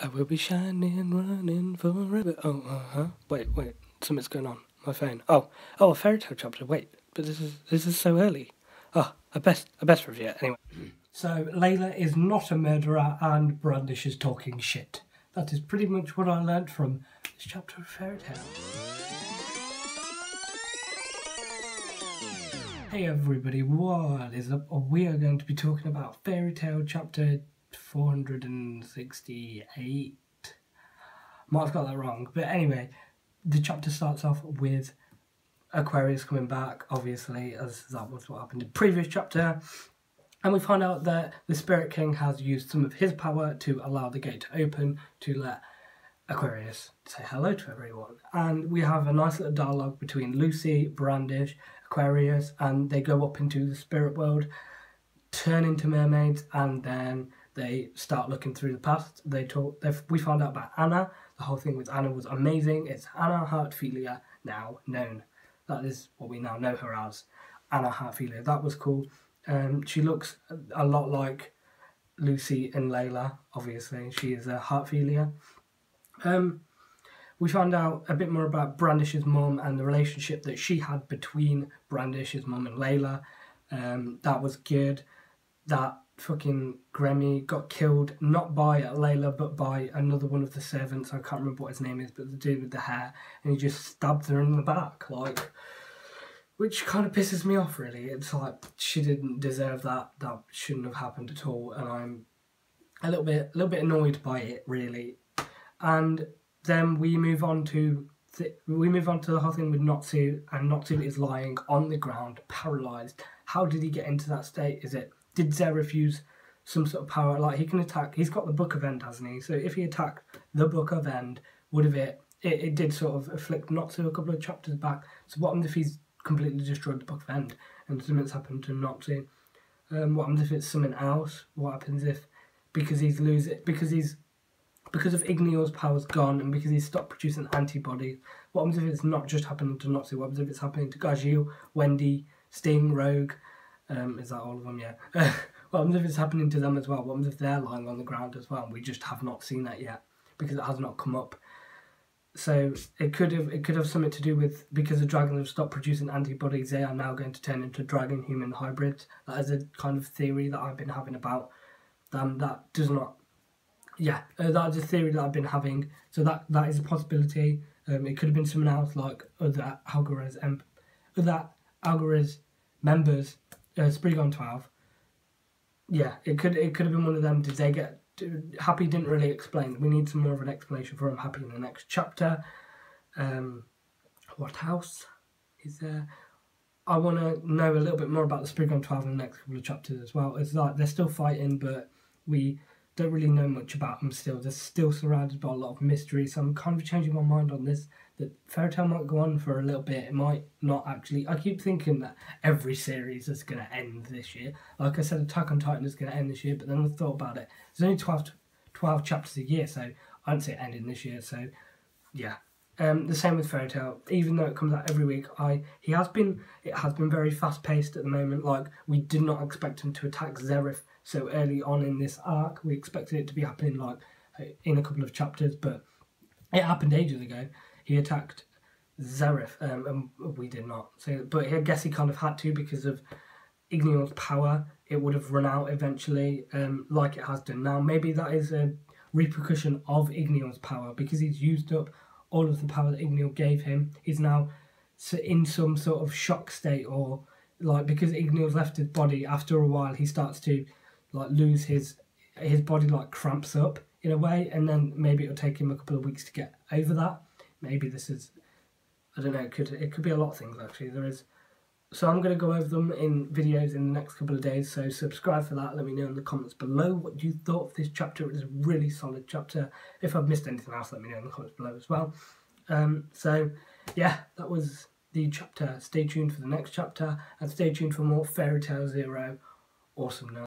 I will be shining, running forever. Oh, Wait, something's going on. My phone. Oh, a fairy tale chapter. Wait, but this is so early. Oh, I best review it anyway. So Layla is not a murderer, and Brandish is talking shit. That is pretty much what I learnt from this chapter of fairy tale. Hey everybody, what is up? We are going to be talking about fairy tale chapter 468. Might have got that wrong, but anyway, the chapter starts off with Aquarius coming back, obviously, as that was what happened in the previous chapter. And we find out that the Spirit King has used some of his power to allow the gate to open to let Aquarius say hello to everyone. And we have a nice little dialogue between Lucy, Brandish, Aquarius, and they go up into the spirit world, turn into mermaids, and then they start looking through the past. We find out about Anna. The whole thing with Anna was amazing. It's Anna Heartfilia, now known. That is what we now know her as, Anna Heartfilia. That was cool. She looks a lot like Lucy and Layla, obviously. She is a Heartfilia. We found out a bit more about Brandish's mum and the relationship that she had between Brandish's mum and Layla. That was good. That fucking gremmy got killed, not by Layla, but by another one of the servants. I can't remember what his name is, but the dude with the hair. And he just stabbed her in the back, which kind of pisses me off, really. It's like, she didn't deserve that. That shouldn't have happened at all. And I'm a little bit annoyed by it, really. And then we move on to the whole thing with Natsu, and Natsu is lying on the ground, paralysed. How did he get into that state? Did Zeref use some sort of power? Like, he can attack. He's got the Book of End, hasn't he? So if he attacked the Book of End, would have it did sort of afflict Natsu a couple of chapters back. So what happens if he's completely destroyed the Book of End and something's happened to Natsu? What happens if it's something else? What happens if because of Ignior's power's gone and because he's stopped producing antibodies? What happens if it's not just happening to Natsu? What happens if it's happening to Gajil, Wendy, Sting, Rogue? Is that all of them? Yeah. What happens if it's happening to them as well? What happens if they're lying on the ground as well? We just have not seen that yet because it has not come up. So it could have something to do with, because the dragons have stopped producing antibodies, they are now going to turn into dragon-human hybrids. That is a kind of theory that I've been having about them. That is a theory that I've been having. So that is a possibility. It could have been someone else, like other Algora's members, Spriggan 12. Yeah, it could have been one of them. Did they get... Happy didn't really explain. We need some more of an explanation for him, Happy, in the next chapter. What else is there? I want to know a little bit more about the Spriggan 12 in the next couple of chapters as well. It's like they're still fighting, but we don't really know much about them still. They're still surrounded by a lot of mystery, so I'm kind of changing my mind on this. That fairy tale might go on for a little bit. It might not actually. I keep thinking that every series is going to end this year. Like I said, Attack on Titan is going to end this year, but then I thought about it. There's only 12 chapters a year, so I don't see it ending this year. So, yeah. The same with fairy tale. Even though it comes out every week, it has been very fast paced at the moment. Like, we did not expect him to attack Zeref so early on in this arc. We expected it to be happening like in a couple of chapters, but it happened ages ago. He attacked Zeref, and we did not. So, but I guess he kind of had to because of Ignior's power. It would have run out eventually, like it has done now. Maybe that is a repercussion of Ignior's power, because he's used up all of the power that Ignior gave him. He's now in some sort of shock state, or like, because Ignior's left his body, after a while he starts to like lose his body, like cramps up in a way, and then maybe it'll take him a couple of weeks to get over that. Maybe this is, I don't know, it could be a lot of things actually. So I'm going to go over them in videos in the next couple of days, so subscribe for that. Let me know in the comments below what you thought of this chapter. It was a really solid chapter. If I've missed anything else, let me know in the comments below as well. So yeah, that was the chapter. Stay tuned for the next chapter, and stay tuned for more Fairy Tail Zero awesomeness.